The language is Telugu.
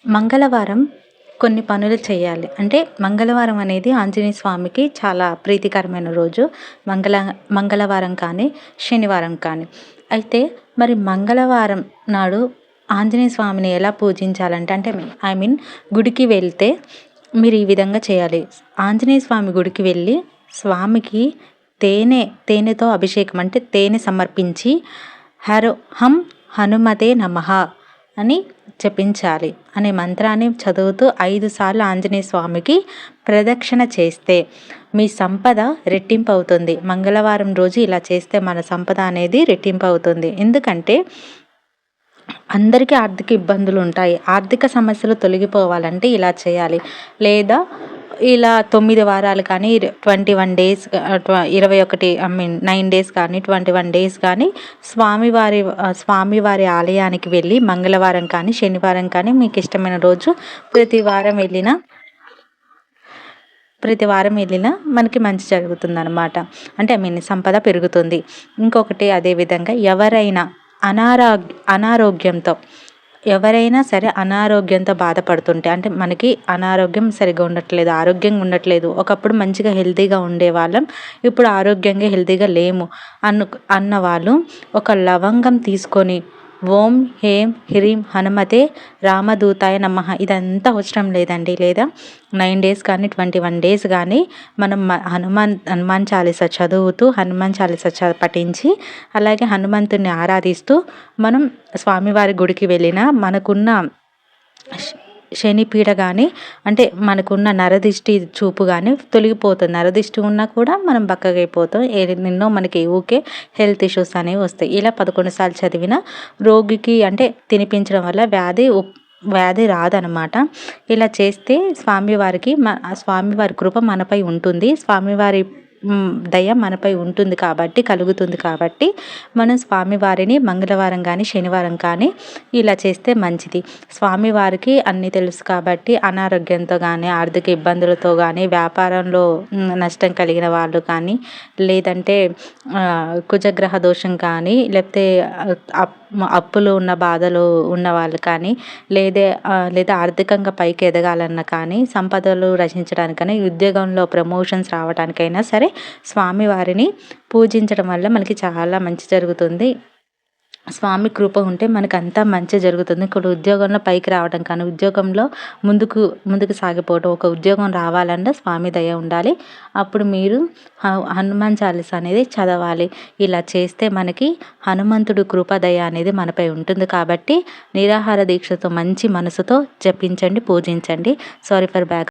మంగళవారం కొన్ని పనులు చేయాలి. అంటే మంగళవారం అనేది ఆంజనేయ స్వామికి చాలా ప్రీతికరమైన రోజు. మంగళ మంగళవారం కానీ, శనివారం కానీ. అయితే మరి మంగళవారం నాడు ఆంజనేయ స్వామిని ఎలా పూజించాలంటే ఐ మీన్ గుడికి వెళ్తే మీరు ఈ విధంగా చేయాలి. ఆంజనేయ స్వామి గుడికి వెళ్ళి స్వామికి తేనెతో అభిషేకం అంటే తేనె సమర్పించి హం హనుమతే నమః అని జపించాలి అనే మంత్రాన్ని చదువుతూ 5 సార్లు ఆంజనేయ స్వామికి ప్రదక్షిణ చేస్తే మీ సంపద రెట్టింపు అవుతుంది. మంగళవారం రోజు ఇలా చేస్తే మన సంపద అనేది రెట్టింపు అవుతుంది. ఎందుకంటే అందరికీ ఆర్థిక ఇబ్బందులు ఉంటాయి. ఆర్థిక సమస్యలు తొలగిపోవాలంటే ఇలా చేయాలి. లేదా ఇలా 9 వారాలు కానీ 21 డేస్ 21 9 డేస్ కానీ 21 డేస్ కానీ స్వామివారి ఆలయానికి వెళ్ళి మంగళవారం కానీ శనివారం కానీ మీకు ఇష్టమైన రోజు ప్రతి వారం వెళ్ళినా మనకి మంచి జరుగుతుందన్నమాట. అంటే సంపద పెరుగుతుంది. ఇంకొకటి అదేవిధంగా ఎవరైనా ఎవరైనా సరే అనారోగ్యంతో బాధపడుతుంటే అంటే మనకి అనారోగ్యం సరిగ్గా ఉండట్లేదు, ఆరోగ్యంగా ఉండట్లేదు, ఒకప్పుడు మంచిగా హెల్తీగా ఉండేవాళ్ళం, ఇప్పుడు ఆరోగ్యంగా హెల్తీగా లేము అన్నవాళ్ళు ఒక లవంగం తీసుకొని ఓం హేం హ్రీం హనుమతే రామదూతాయ నమః ఇదంతా అవసరం లేదండి. లేదా 9 డేస్ కానీ 21 డేస్ కానీ మనం హనుమాన్ చాలీసా చదువుతూ హనుమాన్ చాలీసా పఠించి అలాగే హనుమంతుని ఆరాధిస్తూ మనం స్వామివారి గుడికి వెళ్ళిన మనకున్న శనిపీడ కానీ అంటే మనకున్న నరదిష్టి చూపు కానీ తొలగిపోతుంది. నరదిష్టి ఉన్నా కూడా మనం బక్కగైపోతాం. ఎన్నో మనకి ఊకే హెల్త్ ఇష్యూస్ అనేవి వస్తాయి. ఇలా 11 సార్లు చదివిన రోగికి అంటే తినిపించడం వల్ల వ్యాధి రాదనమాట. ఇలా చేస్తే స్వామివారి కృప మనపై ఉంటుంది. స్వామివారి దయ మనపై ఉంటుంది కాబట్టి కలుగుతుంది కాబట్టి మనం స్వామివారిని మంగళవారం కానీ శనివారం కానీ ఇలా చేస్తే మంచిది. స్వామివారికి అన్నీ తెలుసు కాబట్టి అనారోగ్యంతో కానీ ఆర్థిక ఇబ్బందులతో కానీ వ్యాపారంలో నష్టం కలిగిన వాళ్ళు కానీ లేదంటే కుజగ్రహ దోషం కానీ లేకపోతే అప్పులు ఉన్న బాధలు ఉన్న వాళ్ళు కానీ లేదా ఆర్థికంగా పైకి ఎదగాలన్నా కానీ సంపదలు రచించడానికైనా ఉద్యోగంలో ప్రమోషన్స్ రావడానికైనా సరే స్వామివారిని పూజించడం వల్ల మనకి చాలా మంచి జరుగుతుంది. స్వామి కృప ఉంటే మనకు అంతా మంచి జరుగుతుంది. ఇక్కడ ఉద్యోగంలో పైకి రావడం కానీ ఉద్యోగంలో ముందుకు సాగిపోవడం, ఒక ఉద్యోగం రావాలంటే స్వామి దయ ఉండాలి. అప్పుడు మీరు హనుమాన్ చాలీసా అనేది చదవాలి. ఇలా చేస్తే మనకి హనుమంతుడు కృప దయ అనేది మనపై ఉంటుంది కాబట్టి నిరాహార దీక్షతో మంచి మనసుతో జపించండి, పూజించండి. Sorry for back